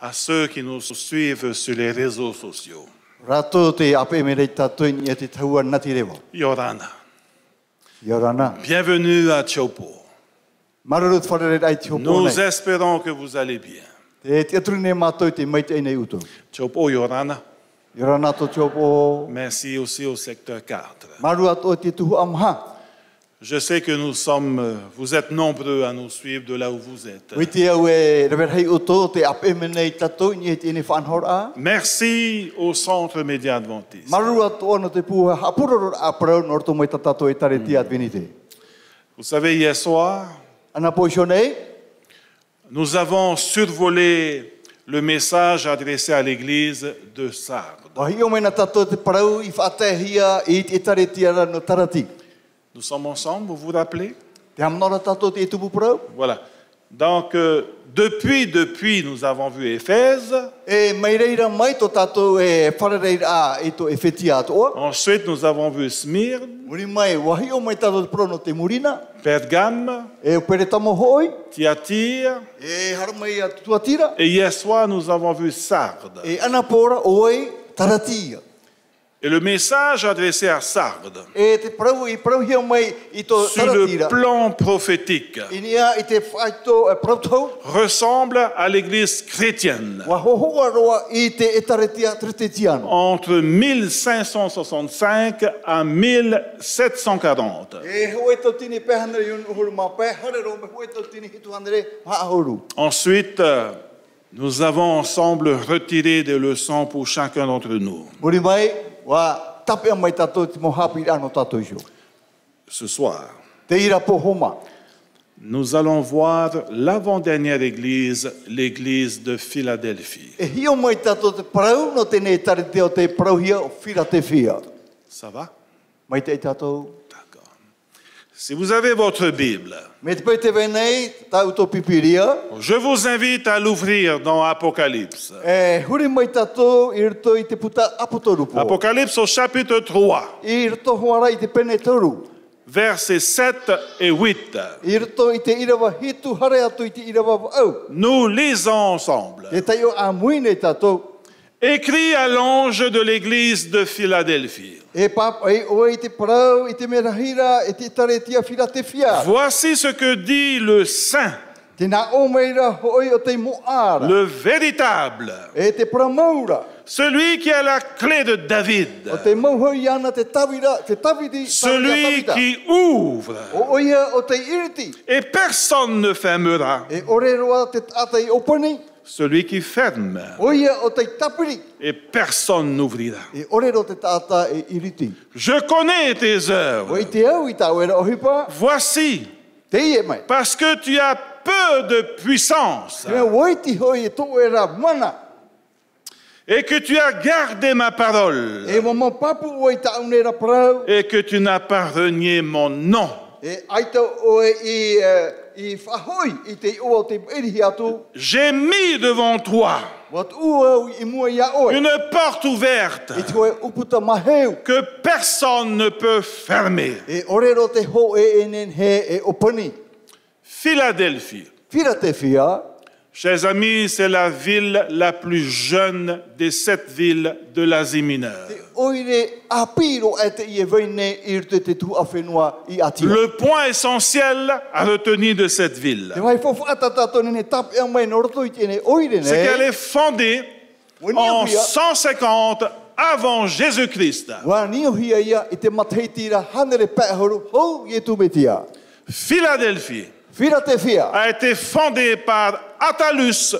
à ceux qui nous suivent sur les réseaux sociaux. Rato te ape me rei tātou ni te taua nati rewa. Yorana, Yorana. bienvenue à Chopo. Marurut wharere ai te hopo Nous nei. espérons que vous allez bien. Te aturu ne mātou te maite nei uto. Chopo Yorana, Yorana to te hopo. merci aussi au secteur 4. Maru ato te tuhu amha. Je sais que vous êtes nombreux à nous suivre de là où vous êtes. Ui te au e rewer hei uto te ape me nei tātou ni te ene whanhora. Merci au Centre Média Adventiste. Maru ato ana te puha hapuroro a parau norto mai tātou e tare ti advenite. Vous savez, hier soir, Ana poisho nei. nous avons survolé le message adressé à l'église de Sardes. Wahi o mai na tātou te parau I whaatehia I te tare ti ara no tarati. Nous sommes ensemble, vous vous rappelez? Te hamnora tātou te tupu parau. Voilà. Donc, depuis, nous avons vu Éphèse. E mai reira mai to tātou e wharereira a e to e whetia atoa. Ensuite, nous avons vu Smyrne, Muri mai, wahi o mai tātou te prono te murina. Pergame, E o pere tamo hoi. Thyatire. E hara mai a tuatira. Et hier soir, nous avons vu Sardes. E ana pora oi taratia. Et le message adressé à Sardes, E te parau I parau hia mai I to sur le taratira. plan prophétique, Inia I te whaito e prautau. ressemble à l'église chrétienne. Wa hohoa roa I te e taretia tretetiano. Entre 1565 à 1740. E hoe tau tini pehana I unhuru ma pehare ro me hoe tau tini hitu handere haahuru. Ensuite, nous avons ensemble retiré des leçons pour chacun d'entre nous. Muri mai, wa tapea mai tātou te mohapi ano tātou iso. Ce soir, Te ira po homa. nous allons voir l'avant-dernière église, l'église de Philadelphie. E hio mai tātou te parau no tēnei tarete o te parau hia o Philadelphia. Ça va? Mai te tātou. D'accord. Si vous avez votre Bible, Me te pei te venei, tau to pipiria. je vous invite à l'ouvrir dans Apocalypse. E huri mai tātou I rito I te puta apotorupo. Apocalypse au chapitre 3, I rito hoara I te pene toru. versets 7 et 8. I rito I te irawa hitu hare atu I te irawa au. Nous lisons ensemble. E tai o a muine tātou. Écrit à l'ange de l'église de Philadelphie. E papa e o I te parau I te merahira E te taretia Philadelphia. Voici ce que dit le Saint, Tēnā o meira hoi o te moara. le véritable, E te paramaura. celui qui a la clé de David, O te mauhoi ana te tawira, te tawidi. celui qui ouvre O oia o te iriti. et personne ne fermera, E ore roa te ata I opani. celui qui ferme Oia o te tapiri. et personne n'ouvrira. E ore ro te tata e iriti. Je connais tes O œuvres. I te au I tau era o hipa. Voici, Te ie mai. parce que tu as peu de puissance Te waiti hoi e to era mana. et que tu as gardé ma parole E mama papu o I tau nera parau. et que tu n'as pas renié mon nom. E aita o I whahoi I te ua te irihi atu. J'ai mis devant toi Wat ua I mua ia oe. une porte ouverte I te hoe uputa maheu. que personne ne peut fermer. E ore ro te ho e enen he e opani. Philadelphie, Philadelphia, chers amis, c'est la ville la plus jeune des 7 villes de l'Asie mineure. te oire apiro e te ie veine I te tu a whenua I atia. Le point essentiel à retenir de cette ville, Te mai fofu atatato nene tap e mai no roto I tene oire ne. c'est qu'elle est fondée Wani en hia, 150 avant Jésus-Christ. wani hia ia I te mateitira hanere pēhoru hou I tu metia. Philadelphie Philadelphia, a été fondée par Attalus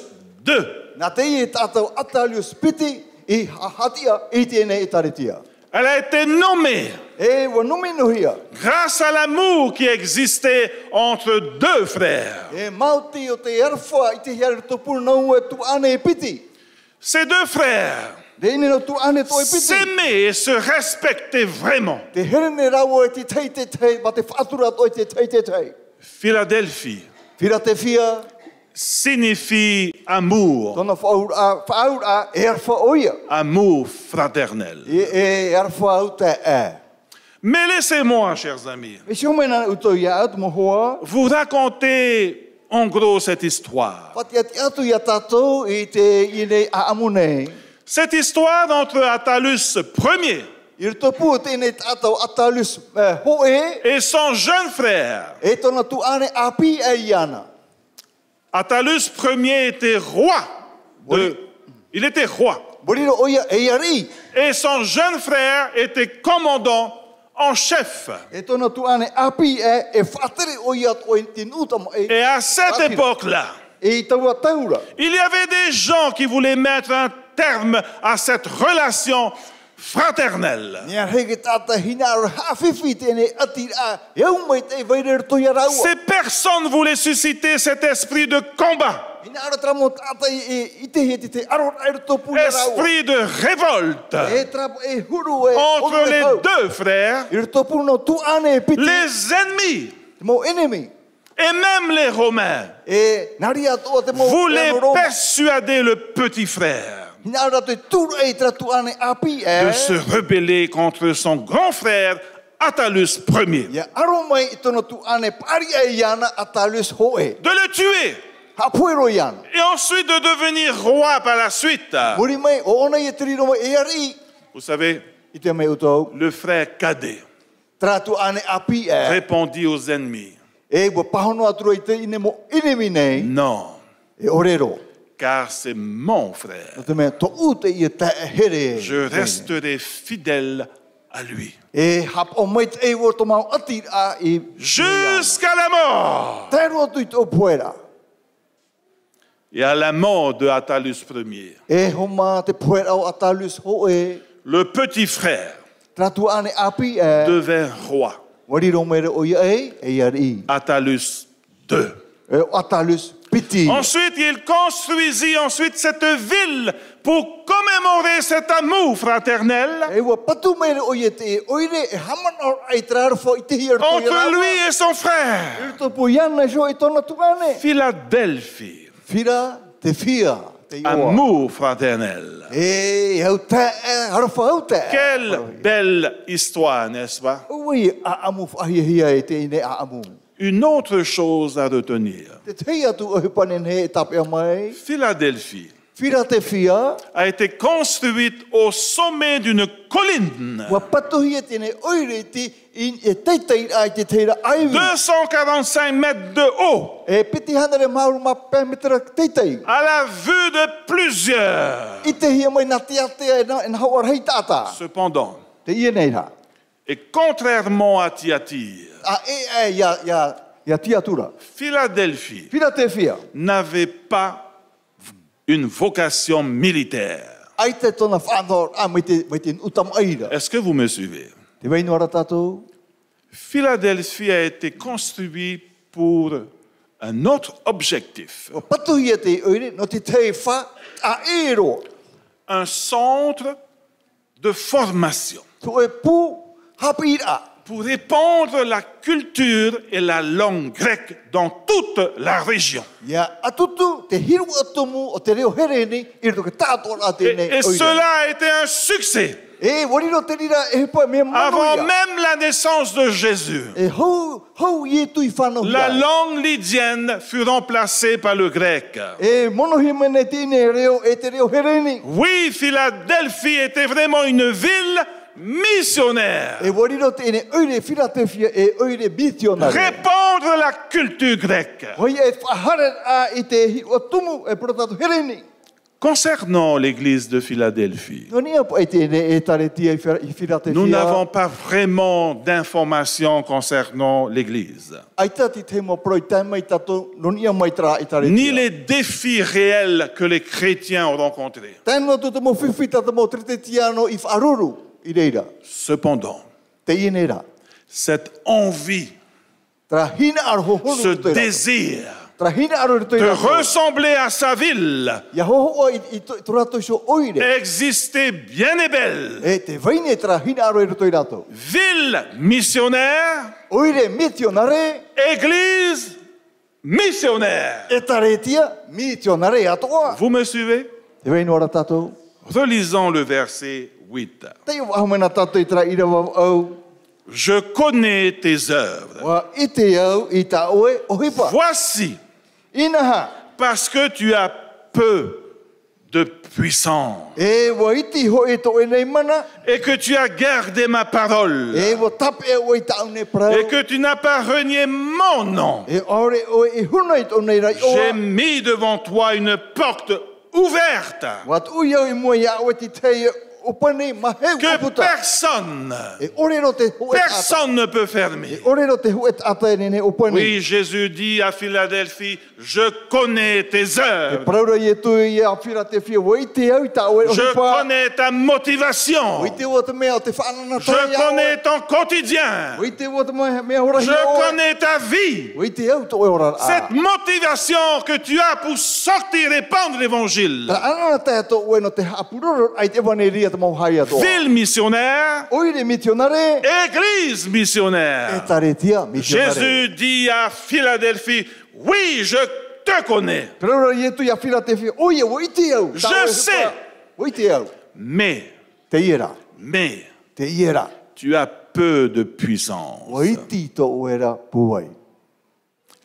II. na te ie tātou Atalius piti I hatia I tene I taretia. Elle a été nommée E wanumino hia. grâce à l'amour qui existait entre deux frères. E mauti o te erfa I te hiare topuru nau e tu ane e piti. Ces deux frères Te ine no tu ane to e piti. s'aimaient et se respectaient vraiment. Te herene rau e te tei, ma te whaatura o te tei. Philadelphie Philadelphia, signifie amour, tona whaura e arwha oia. amour fraternel. E arwha au te e. Mais laissez-moi, chers amis, E si omena uto ia at mo hoa, vous raconter en gros cette histoire. Pati ati atu ia tātou i te ine a amu nei. Cette histoire entre Attalus Ier I rito pu te ine tātou Attalus hoe et son jeune frère. e tona tu ane api e iana. Attalus Ier était roi. Il était roi. Moriro oia e iari. Et son jeune frère était commandant en chef. E tona tu ane api e whaatere oia o tinuta mo e. Et à cette époque-là, E i taua taura. il y avait des gens qui voulaient mettre un terme à cette relation fraternelle. Nia hege tata hina ar hafifi tene ati a eu mai te vairer to ia raua. Ces personnes voulaient susciter cet esprit de combat, Hina ara tramo tata i te he te aro ai to pu ia raua. esprit de révolte E trapo e huru e entre les deux frères, I to pu no tu ane piti. les ennemis Mo enemy. et même les Romains E naria to te mo. voulaient persuader le petit frère Hina ara te turu e tra tu ane api e. de se rebeller contre son grand frère Attalus Ier, Ia aro mai I tono tu ane pari e iana Attalus hoe. de le tuer Hapuero iana. et ensuite de devenir roi par la suite. Muri mai o ona I triro mai e ari. Vous savez, I te mai utou. le frère cadet Tra tu ane api e. répondit aux ennemis, E wa pahono atura I te ine mo enemy nei. non, E orero. car c'est mon frère. No te mea to ute I te here. Je resterai fidèle à lui E hap o mai te e wo to mau ati a I. jusqu'à la mort. Te ro tu I te opuera. Et à la mort de Attalus Ier, E homa te puera o Attalus hoe. le petit frère Tra tu ane api e. devint roi. Wariro mere o ia e ari. Attalus II. E o Attalus piti. Ensuite, il construisit cette ville pour commémorer cet amour fraternel E wa patu mere o ia te oire e hamana ai trarfo I te hir to entre lui et son frère. to puiana jo I tona tu ane. Philadelphie. Fira te fia. Te ioa. Amour fraternel. E hau te harfa hau te. Quelle belle histoire, n'est-ce pas? Ui a amu ahia e te ine a amu. Une autre chose à retenir. Te te atu o hipanen he tape a mai. Philadelphie Fira te fia. a été construite au sommet d'une colline. Wa patu hia tene oire ti in e teitei ai te teira aiwi. 245 mètres de haut, E piti hanare mauru ma pemetra teitei. à la vue de plusieurs. I te hia mai na te ate e na hauar hei tata. Cependant, Te ia nei ha. et contrairement à Thyatire, A ia tiatura. Philadelphie Fira te fia. n'avait pas une vocation militaire. Ai te tona whanor a mai te utam aira. Est-ce que vous me suivez? Te weinu ara tātou. Philadelphie a été construite pour un autre objectif, O patu hia te oire no te te wha a ero. un centre de formation Tu e pu hapi ira. pour répandre la culture et la langue grecque dans toute la région. Ia atutu te hiru atumu o te reo hereni I rito ke tātou a te nei Et cela a été un succès E wariro te rira e hepa me avant manoia. même la naissance de Jésus. E hou I tui whanau La ia. langue lydienne fut remplacée par le grec. E monohi mene tine reo e te reo hereni. Oui, Philadelphie était vraiment une ville missionnaire. E wariro te ene oire Philadelphia e oire misionare. Répandre la culture grecque. Hoi e whahare a I te hi o tumu e protatu hereni. Concernant l'église de Philadelphie, No nia po e te ene e tare tia I Philadelphia. nous n'avons pas vraiment d'informations concernant l'église, Ai tati te mo proi tai mai tato no nia mai tra I tare ni tia. les défis réels que les chrétiens ont rencontrés. Tēnō tu te mo whiwhi tata mo trete tiano I wharuru I reira. Cependant, Te ine ra. cette envie, Tra hina ar ho honu ce to ira. désir Tra hina ar to de ira. ressembler à sa ville Ia ho o I to rato so oire. existait bien et belle. E te vaine tra hina ar to ira to. Ville missionnaire, Oire misionare église missionnaire. e tare tia misionare atoa. Vous me suivez? Te vaine ora tato. Relisons le verset 8. Te iwa ahumena tato I tra ira wa au. Je connais tes œuvres. Wa ite au I ta oe o hipa. Voici, Inaha. Parce que tu as peu de puissance. E wa iti ho e to e nei mana. Et que tu as gardé ma parole. E wa tap e o i tau ne prau. Et que tu n'as pas renié mon nom. E ore o e huna i to nei rai J'ai oa. mis devant toi une porte ouverte Wat uia i mua ia o ti tei upani maheu que aputa. personne, E ore ro te hu e ata. personne ne peut fermer. Ore ro te hu e ata e ne upani. Oui, Jésus dit à Philadelphie, je connais tes œuvres, Praura i e tu i a whira te whia. Wa i te au i tau e o je hipa. connais ta motivation, Wa i te o te mea o te whanana je tai au. connais ton quotidien, Wa i te o te mea ora hi je o. connais ta vie. Wa i te au to e ora a. Cette motivation que tu as pour sortir et répandre l'évangile. Ta anana te to o no te hapuroro ai te wane ria te mau hai ato. Ville missionnaire, Oire misionare. église E missionnaire. tare tia misionare. Jésus dit à Philadelphie, oui, je te connais, Praura i e tu i a whira te whia. Oia, wa i te au. Je sais. Wa i te au. mais Te iera. Te iera. tu as peu de puissance. Wa i ti to o era puai.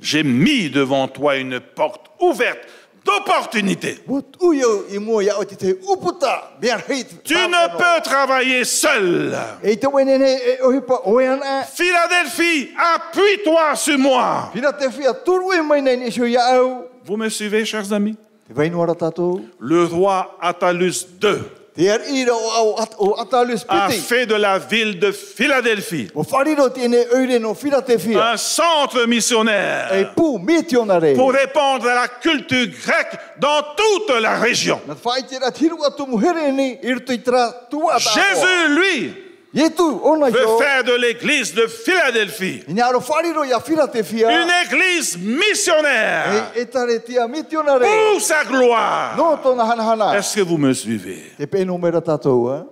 J'ai mis devant toi une porte ouverte d'opportunité. Wat uia i mua ia o te te uputa. Biar heit. Tu ne peux travailler seul. E te wene ne e o hipa o e ana. Philadelphie, appuie-toi sur moi. Whira te whia turu e mai nei nisio ia au. Vous me suivez, chers amis? Te vainua tatou. Le roi Attalus II Te er ira o atalus a piti. fait de la ville de Philadelphie O whariro tēne eure no whira te whia. un centre E missionnaire pū mitionare. pour répandre à la culture grecque dans toute la région. Na whai te ra tiru atu muhere ni irtu i tra tua ta. Jésus, lui, Ietu ona veut yo. faire de l'église de Philadelphie Ina aro whariro ia whira te whia. une église missionnaire E tare tia mitionare. pour sa gloire. No tōna hana. Est-ce que vous me suivez? Te pēno mera tatou, hein?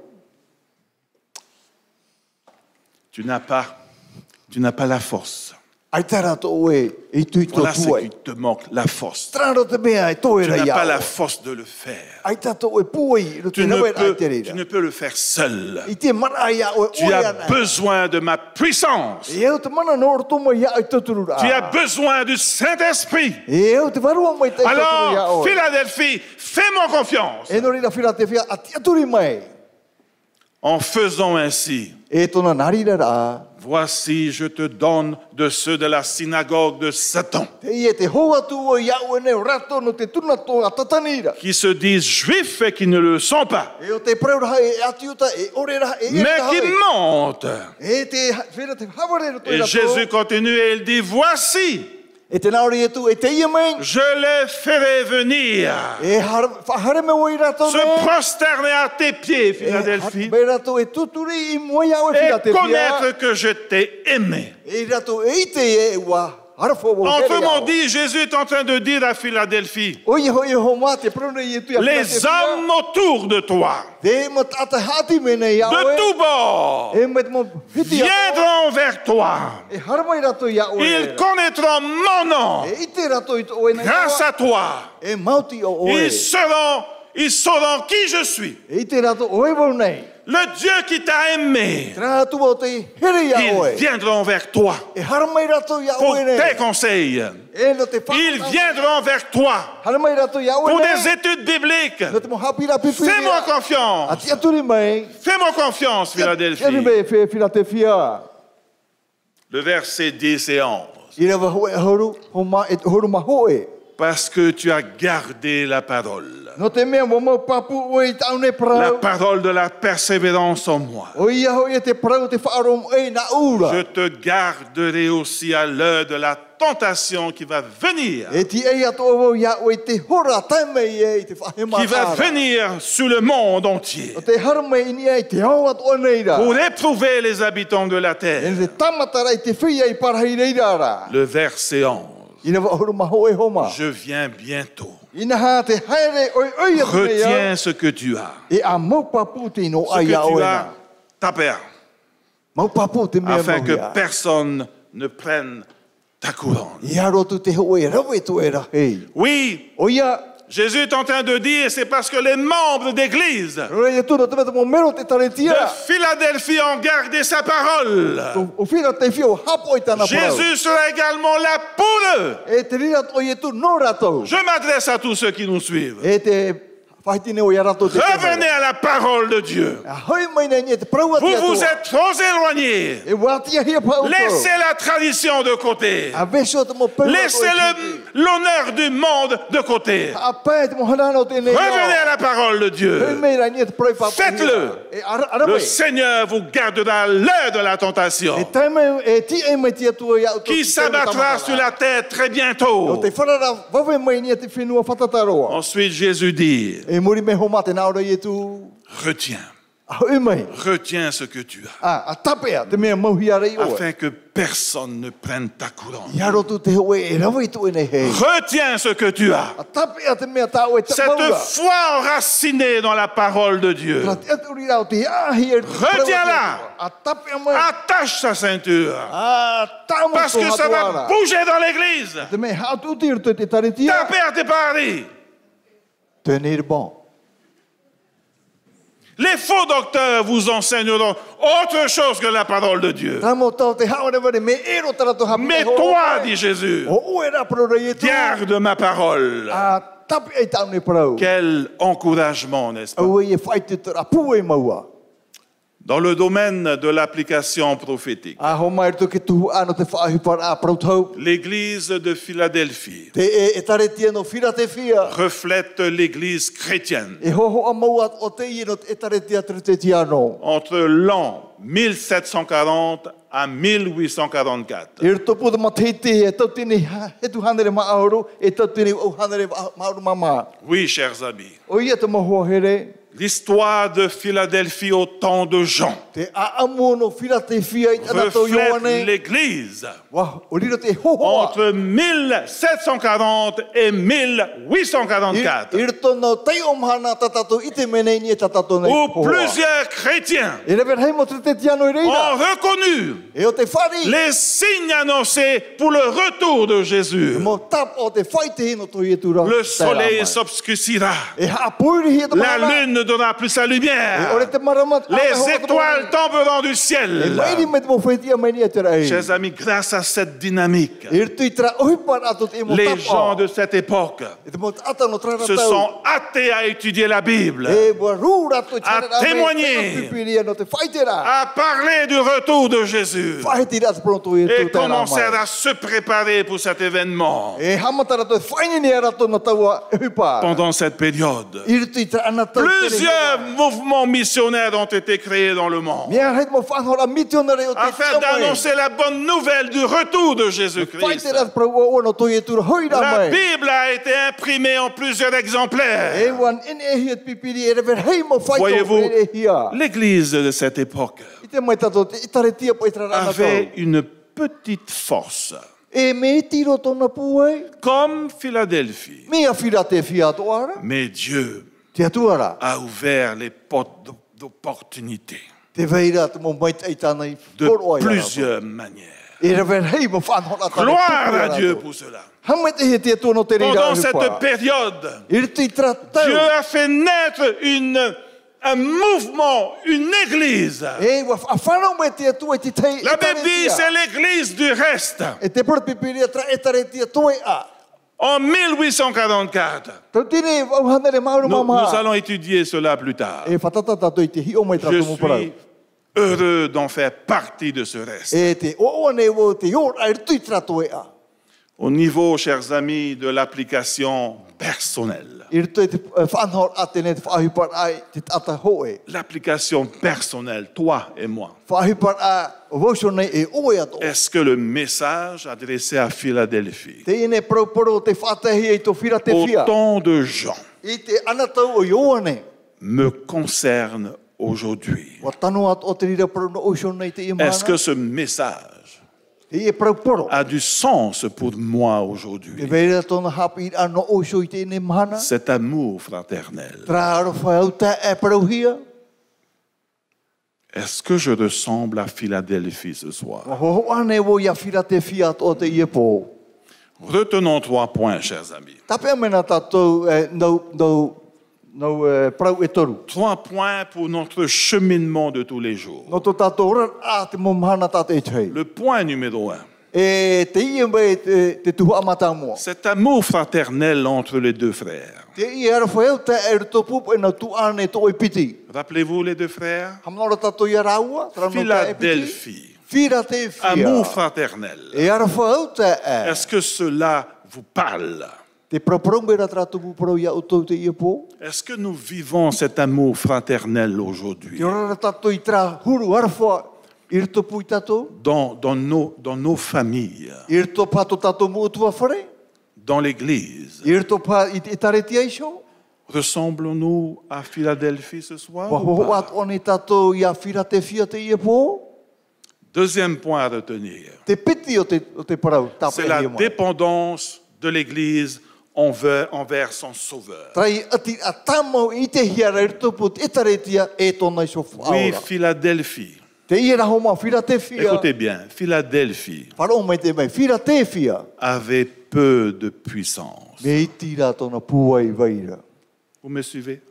Tu n'as pas la force. Ai tara to oe, i tui to Voilà ce tuai. qui te manque, la force. Traro te mea e Tu toera n'as ia. pas la force de le faire. Ai tato oe puai, ro te nawe ai te Tu reira. ne peux le faire seul. I te mara ia oe Tu oe as ana. besoin de ma puissance. E au te mana no ortomo ia ai toturu ra. Tu as besoin du Saint-Esprit. E au te varua mai te toturu ia Alors, oe. Philadelphie, fais-moi confiance. E no rira whira te whia ati aturi mai. En faisant ainsi, E tona narira ra. voici, je te donne de ceux de la synagogue de Satan, Te ie te hoa tu o ia oe ne rato no te tuna to a tatanira. qui se disent juifs et qui ne le sont pas, E o te preura e atiuta e ore ra e mais qui mentent. E te whira te haware ro Et toira Jésus to. continue et il dit, voici, E te naori e tu e te ia mai. je les ferai venir E whahare me o i rato se ne. prosterner à tes pieds, Philadelphie, Me rato e tuturi i moia o e et whira te whia. connaître que je t'ai aimé. E rato e ite e ua. Harfo o Autrement dit, Jésus est en train de dire à Philadelphie, Oia hoi ho mā te prona i e tu a les hommes autour de toi, Te matata hati me nei a de oe. tous bords, E met mo hiti a oe. viendront vers toi. E haramai rato i a oe. Ils connaîtront mon nom E ite rato i to oe nei grâce a à toi. oe. E mauti o oe. Ils sauront qui je suis. E ite rato oe wau nei. Le Dieu qui t'a aimé, Tra tu o te here i a ils oe. viendront vers toi E haramai rato i a pour oe nei. tes conseils. E no te Ils viendront vers toi Haramai rato i a oe pour nei. des études bibliques. No te mo hapira pipi. Fais-moi confiance. Ati aturi mai. Fais-moi confiance, Eri Philadelphie. me fe Philadelphia. Le verset 10 et 11. I rewa hoe horu, ho ma e horu ma hoe. Parce que tu as gardé la parole. No te mea mo mau papu o i taune La prau. parole de la persévérance en moi. O ia ho ia te prau te whaarom e na ura. Je te garderai aussi à l'heure de la tentation qui va venir. E ti e ato o ia o i te hora taime e i te whahema Qui va tāra. venir sur le monde entier. O te harame ini e te hau at o neira. Pour éprouver les habitants de la E terre. te tamatara i te whia i parahai reira ra. Le verset 11. Ina wa horu ma hoe homa. Je viens bientôt. Ina ha te haere oi oi atu nei a. Retiens ce que tu as. E a mau papu te no Ce ai a que tu oe as, na. t'appelle. Mau papu te mea Afin que mau ia. personne ne prenne ta couronne. I aro tu te hoe rawe tu e ra hei. Oui, O ia, Jésus est en train de dire, c'est parce que les membres d'église Rore ia tūna te meta mō mero te tare de tia. Philadelphie ont gardé sa parole. O whira te whio hapo i tāna parau. Jésus sera également là pour eux. E te rira o ia tū no rātou. Je m'adresse à tous ceux qui nous suivent. E te whaitine o ia rātou te Revenez à la parole de Dieu. A hoi mai nei ni te praua Vous tia vous toa. êtes trop éloignés. E wātia hia pau Laissez la tradition de côté. A veso te mō pau. Laissez l'honneur du monde de côté. A pē te mō hanano te nei. Revenez à la parole de Hoi Dieu. mai ra ni te prau whapau. Faites-le. E ara Le mai. Seigneur vous gardera l'heure de la tentation, E taime e ti e mai tia tua ia. qui s'abattra sur la tête très O bientôt. te wharara wawe mai ni te whenua whatataroa. Ensuite, Jésus dit, E muri me ho mate naora i tu. retiens, A hoi mai. retiens ce que tu as, A tapea te mea mauhiara i oa. afin que personne ne prenne ta couronne. Ia rotu te hoe e rawa i tu e nei hei. Retiens ce que tu as. A tapea te mea tau e te Cette maura. foi enracinée dans la parole de Dieu. Ra te aturi rao te ahi e te Retiens-la. A tapea mai. Attache sa ceinture, A tamu parce que ça va bouger dans l'église. Te mea hatu tiro te taritia. Taper à tes paris. Tenir bon. Les faux docteurs vous enseigneront autre chose que la parole de Dieu. Tamo tau te haore vare me ero tarato hapu. Mais toi, dit Jésus, O ue ra pro rei e tu. garde ma parole. A tapea i tau ne parau. Quel encouragement, n'est-ce pas? Au e whaite te rapu e maua. Dans le domaine de l'application prophétique, A ho mai tu ke tuhu ano te whaahi para a prautau. l'église de Philadelphie Te e taretia no whira te whia. reflète l'église chrétienne E hoho a maua o te i no te taretia te tiano. entre l'an 1740 à 1844. E topu te mateite e tau tini he tu hanere maauru e tau tini o hanere maauru mama. Oui, chers amis, O ia te mahoa here. l'histoire de Philadelphie au temps de Jean Te aamu no whira te whia i tana tau reflète Ioane. l'église Wa, o riro te hohoa. entre 1740 et 1844, I rito no tei o mahana tatato i te menei ni e tatato nei où hohoa. plusieurs chrétiens E rever hei mo te tiano i reira. ont reconnu E o te whari. les signes annoncés pour le retour de Jésus. Mo tap o te whaite hino to i tura. Le soleil s'obscurcira, E hapuiri hi e te la mahana. lune ne donnera plus sa E lumière, ore te marama. les étoiles tomberont du E ciel. mairi me te mo whaitia mai ni e te rei. Chers amis, grâce à cette dynamique, E ritu i tra ohipar ato te mo les tap gens o. de cette époque E te mo ata no trara se tau. sont hâtés à étudier la Bible, E bua rūra to à témoigner, no te whaitera. à parler du retour de Jésus Whaitira te pronto i et tu tēnā commencèrent mai. à se préparer pour cet événement. E hamatara to whaini ni ara to no taua ohipar. Pendant cette période, I ritu i tra ana tau plusieurs mouvements missionnaires ont été créés dans le monde Mea heit mo whanhora misionare o te afin d'annoncer la bonne nouvelle du retour de Jésus-Christ. Whaitera pro o no to i tura hoira La mai. Bible a été imprimée en plusieurs exemplaires. E wan in e hiet pipiri e rever hei mo whaito Voyez-vous, e hia. l'Église de cette époque I te mai tato te itaretia po i tra ana avait tau. une petite force, E me tiro tona puai. comme Philadelphie. Mea whira te whia to ara. Mais Dieu Te atuara. a ouvert les portes d'opportunité Te veira te mo mai te tana i de foro ai ara. plusieurs manières. E rever hei mo whanhora tana. Gloire à Dieu pour cela. Hame te he te tono te reira. Pendant cette période, I ritu i tra tau. Dieu a fait naître un mouvement, une église. E wa whanau me te atua i te tei. La Bible dit c'est l'église du reste. E te pura pipiri e tra e taretia toi a. En 1844, Tau tine au hanere mauru nous mama. allons étudier cela plus tard. E whatata tato i te hi o mai Je tato mo parau. suis heureux d'en faire partie de ce reste. E te o ne wo te yor ai ritu i tra toi a. Au niveau, chers amis, de l'application personnelle. I ritu i te whanhor a te ne te whahipar ai te tata hoe. L'application personnelle, toi et moi. Whahipar a o vosho nei e oe ato. Est-ce que le message adressé à Philadelphie, Te ine proporo te whatahi e to whira te au whia. temps de Jean, I te anatau o Ioane. me concerne aujourd'hui? Wa tanu at o te rira pro no oisho nei te imana. Est-ce que ce message Te e proporo. a du sens pour moi Te aujourd'hui? veira tona hapi a no oisho i te ine mana. Cet amour fraternel. Tra aro whau ta e parohia. Est-ce que je ressemble à Philadelphie ce soir? Wa ho ane wo ia whira te whia o te ie pō. Retenons 3 points, chers amis. Tape mena tātou no prau e toru. 3 points pour notre cheminement de tous les jours. No tō tātou ora te momhana tātou e tei. Le point numéro 1, E te ia mai te tuhu amata mua. cet amour fraternel entre les deux frères. Te ia ara whaeu te e ruto pupu e na tu ane tō e piti. Rappelez-vous les deux frères? Hamnora tātou ia raua. Philadelphie. Philadelphia. Amour fraternel. E ara whaeu te e. Est-ce que cela vous parle? Te praprongera tātou pupuro ia utou te ia po. Est-ce que nous vivons cet amour fraternel aujourd'hui Te ora tātou i tra huru arwha. I ruto pui tātou. dans nos familles, I ruto pato tātou mu utua whare. dans l'Église? I ruto pa i tareti aisho. Ressemblons-nous à Philadelphie ce soir? Wa ou ho pas? at one tātou ia Philadelphia te ia po. Deuxième point à retenir, Te piti o te parau. c'est la dépendance de l'Église envers son Sauveur. Trai ati a tamau i te hiara i ruto pu te taretia e tōna iso Oui, whaora. Philadelphie. Te ia raho ma Philadelphia. Écoutez bien, Philadelphie Wharo mai te mai. Philadelphia. avait peu de puissance. Me i tira tōna puai vaira. Vous me suivez?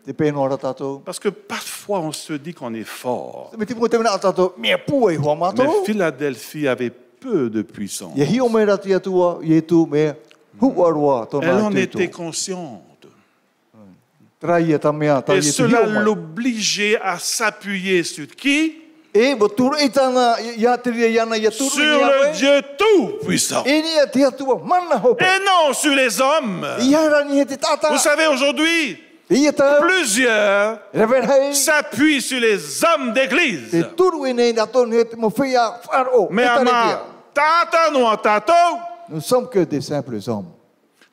Te pēnora tātou. Parce que parfois on se dit qu'on est fort. Me te mo te mena a tātou. Mea puai hoa Mais mātou. Philadelphie avait peu de puissance. Ia hio mea rati atua. Ia tu mea. Huarua Elle tōna en i était tū. consciente. Trai ia ta mea. Tai Et ia tu cela hio mai. l'obligeait à s'appuyer sur qui? E mo tūru i tāna. Ia te ria iana. Ia tūru Sur i le awe. Dieu tout-puissant. E ni a te atua. Mana hope. Et non sur les hommes. Ia rani he te tata. Vous savez, aujourd'hui, Ia ta. plusieurs Rever hei. s'appuient sur les hommes Te d'église. turu e nei na tōna he te mo whia wharo. Mais E à taretia. ma tata, non à tato, Nous sommes que des simples hommes.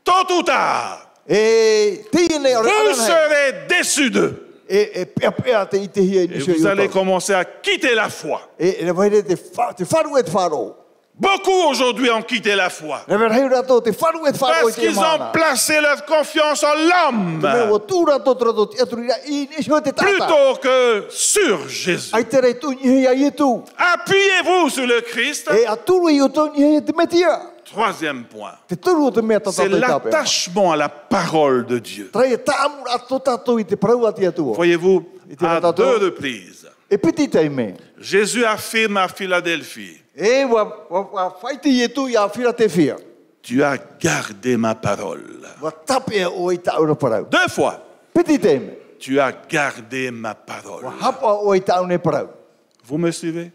tôt ou tard, E te nei ora vous ana hei. serez déçus d'eux. E pea pea te i te hia i Et nisio vous allez i commencer à quitter la foi. E rever te wharu e te wharo. Beaucoup aujourd'hui ont quitté la foi. Rever hei rato te wharu e te wharo i Parce te qu'ils ont mana. placé leur confiance en Te mea l'homme o tūra tō trato te aturira i nisio te tata. plutôt que sur Jésus. Ai te rei tu nihi a ietu. Appuyez-vous sur le Christ. E a turu i o tō nihi te metia. Troisième point, Te turu o te mea tata c'est i tāpea. l'attachement à la parole de Dieu. Trai e tāmur a tō tātou i te parau ati atua. Voyez-vous, à Tato. 2 reprises, E piti tei me. Jésus affirme à Philadelphie, E wa whaiti ietu i a Philadelphia. tu as gardé ma parole. Wa tapea o i taura parau. 2 fois, Piti tei me. tu as gardé ma parole. Wa hapa o i taune parau. Vous me suivez?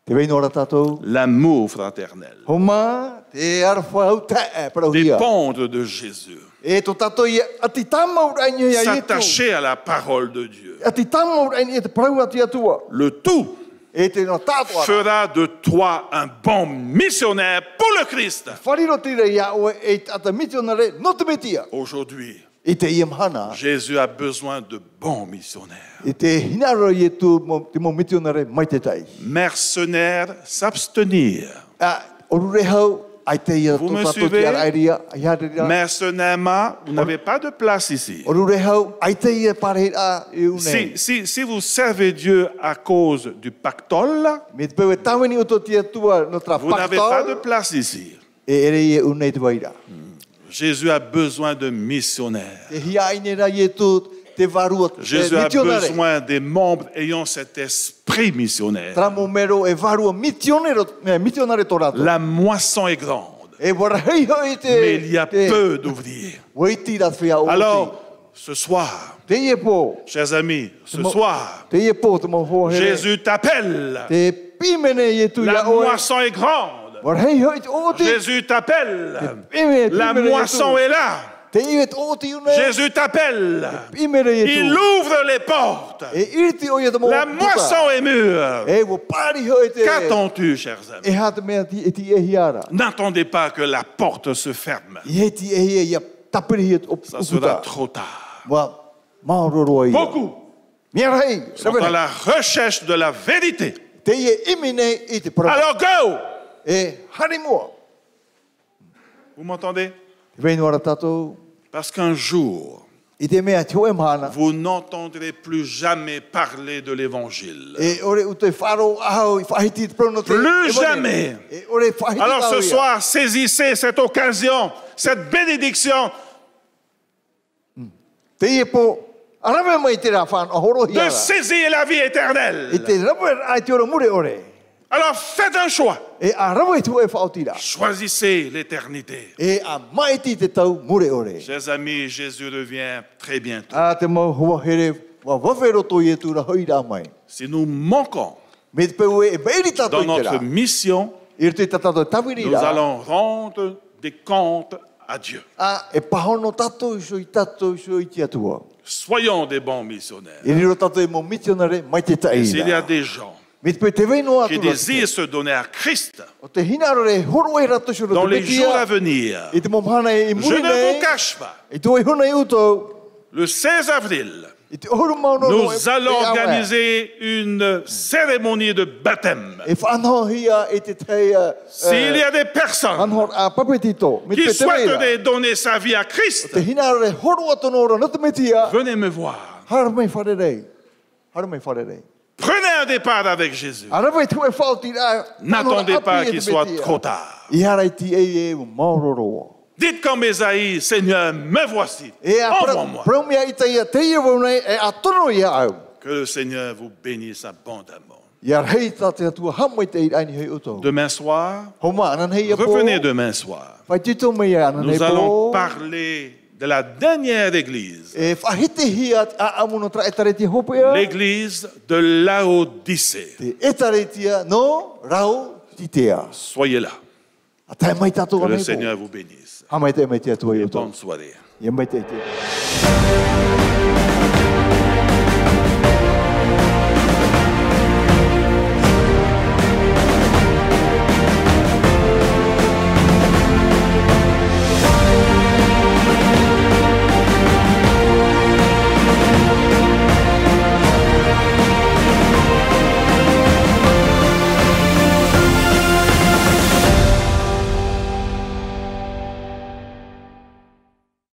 Te veino ora tātou. L'amour fraternel Homa, te arwha au tae parau hia. dépendre de Jésus. E tō tātou i ati tamau raini ia ietu. S'attacher à la parole de Dieu. Ati tamau raini ia te parau ati atua. Le tout E te no tātua. fera de toi un bon missionnaire pour le Christ. Whariro tira ia o e tata misionare no te metia. Aujourd'hui, I te ia mahana. Jésus a besoin de bons missionnaires. I te hinaro ietu te mo misionare mai te tai. Mercenaires, s'abstenir. Orure hau, ai te ia Vous tō me tātou suivez? te arairia, ai hareria. Mercenairement, vous n'avez pas de place ici. Orure hau, ai te ia pare a i unei. Si vous servez Dieu à cause du pactole, Me te pau e taweni o tō tia tua no tra vous n'avez pas de pakatau, place ici. e ere ia unei te waira. Jésus a besoin de missionnaires. Te hia inera ia tu te varua Jésus a misionare. besoin des membres ayant cet esprit missionnaire. Tramo mero e varua misionare tō rato. La moisson est grande, E warahei hoi te... mais il y a peu d'ouvriers. Waiti rat whia o Alors, ce soir, te ie po, chers amis, ce soir, te ie po te mo hoa here. Jésus t'appelle. Te pimene ie tu La ia oe. moisson est grande. Warahei hoi te o te... Jésus t'appelle. Pime, La pimene ie moisson tu. est là. Te ie te o te une. Jésus t'appelle. Pimene ie tu. Il ouvre les portes. E irti o ia te mo La moisson est mûre. E wo pari hoi te... Qu'attends-tu, chers amis? E ha te mea ti e ti e hiara. N'attendez pas que la porte se ferme. I he ti e hia ia tapiri hia Ça sera trop tard. Wa maororo ia. Beaucoup Mea rei. sont à la recherche de la vérité. Te ie imine i te para. Alors go! E hari mua. Vous m'entendez? Te veino ara tātou. Parce qu'un jour, I te mea te oe mahana. vous n'entendrez plus jamais parler de l'évangile. E ore u te wharo ahau I whahiti te prono te. Plus jamais. E ore whahiti Alors ce au ia. soir, saisissez cette occasion, cette bénédiction Te ie po, arawe mai te rā whan ahoro de hiara. saisir la vie éternelle. I te rawe ai te ora mure ore. Alors faites un choix. E a rawe tu e whaotira. Choisissez l'éternité. E a maiti te tau mure ore. Chers amis, Jésus revient très bientôt. A te mau hua here, wa wawero to ie tu ra hoira mai. Si nous manquons Me te peu e meiri tato dans I te notre rā. mission, I te tatato tawiri nous rā. allons rendre des comptes à Dieu. A e pahono tato I te atua. Soyons des bons missionnaires. I riro tato e mo misionare mai te tai S'il y a rā. des gens Me te peu te veino qui atu désirent se donner à Christ o te hinaro re horo e rato shuru dans te les jours à metia. venir, I te momhana e je muri ne vous nei. cache pas, I te oi hona I uto. le 16 avril, I te oru mauno no nous allons organiser une cérémonie de baptême. E whanho hia e te tei S'il y a des personnes anhor a papetito. Me te qui pe te veira. souhaiteraient donner sa vie à Christ, Te hinaro re horo atu no ora no te metia. venez me voir. Hara mai wharerei. Hara mai wharerei. Prenez un départ avec Jésus. Arawe tu e whaoti rā. N'attendez pas qu'il soit trop tard. I hara I ti e o mauroro. Dites comme Ésaïe, Seigneur, me voici. E a Envoie-moi. praumia I te ia te ia waunei e a tono ia au. Que le Seigneur vous bénisse abondamment. Ia rei ta te atua hamai te i aini hei uto. Demain soir, Homa anan hei a po. revenez demain soir. Whai tito mai anan hei Nous allons po. parler de la dernière église, E whahite hia a amuno tra e tareti hopea. l'église de Laodicée. Te e taretia no rau titea. Soyez là. A tae mai tato Que le anei po. Seigneur vous bénisse. Hamai te mai te atua i Et uto. bonne soirée. Ia mai te te.